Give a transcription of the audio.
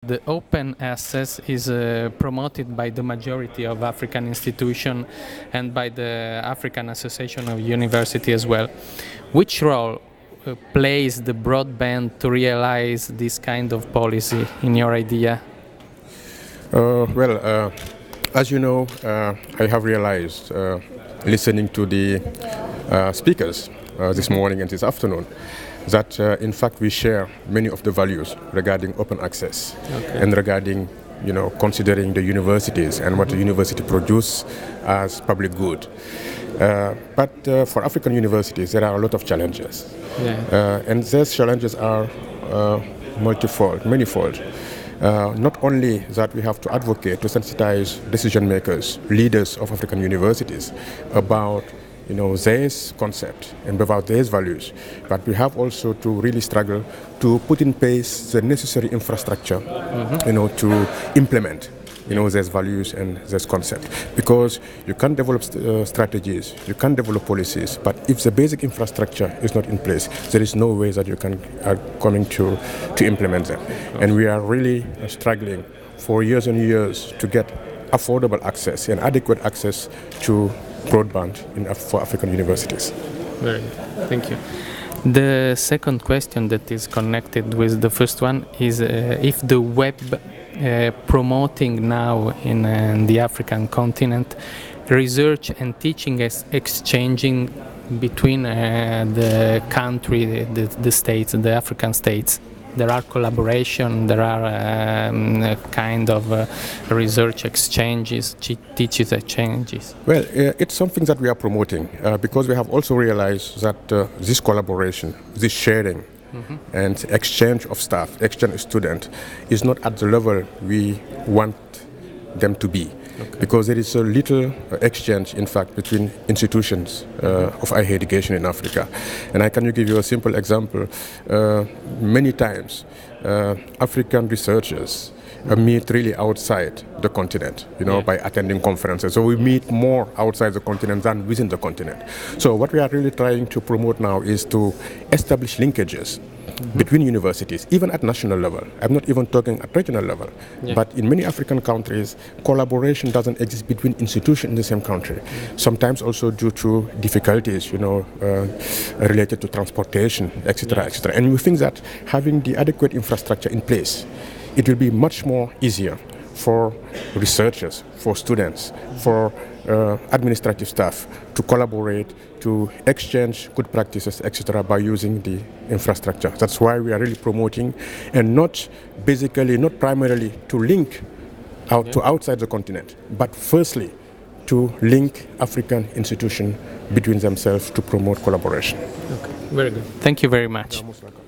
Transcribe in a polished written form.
The open access is promoted by the majority of African institutions and by the African Association of University as well. Which role plays the broadband to realize this kind of policy in your idea? As you know, I have realized, listening to the speakers this morning and this afternoon, that in fact we share many of the values regarding open access and regarding, considering the universities and what the university produce as public good. But for African universities, there are a lot of challenges, and those challenges are manifold. Not only that we have to advocate to sensitize decision makers, leaders of African universities about their concept and about their values, but we have also to really struggle to put in place the necessary infrastructure, to implement those values and this concept. Because you can develop strategies, you can develop policies, but if the basic infrastructure is not in place, there is no way that you are coming to implement them. And we are really struggling for years and years to get affordable access and adequate access to broadband for African universities. Very good. Thank you. The second question that is connected with the first one is if the web promoting now in the African continent research and teaching is exchanging between the country, the states, the African states. There are collaboration, there are kind of research exchanges, teachers exchanges. Well, it's something that we are promoting because we have also realized that this collaboration, this sharing and exchange of staff, exchange of students is not at the level we want them to be. Because there is a little exchange, in fact, between institutions of higher education in Africa. And I can give you a simple example. Many times, African researchers meet really outside the continent, by attending conferences. So we meet more outside the continent than within the continent. So what we are really trying to promote now is to establish linkages between universities, even at national level. I'm not even talking at regional level. But in many African countries, collaboration doesn't exist between institutions in the same country. Sometimes also due to difficulties, related to transportation, etc., etc. And we think that having the adequate infrastructure in place, it will be much more easier for researchers, for students, for administrative staff to collaborate, to exchange good practices, etc., by using the infrastructure. That's why we are really promoting, and not primarily to link out to outside the continent, but firstly to link African institutions between themselves to promote collaboration. Okay, very good. Thank you very much. You're most welcome.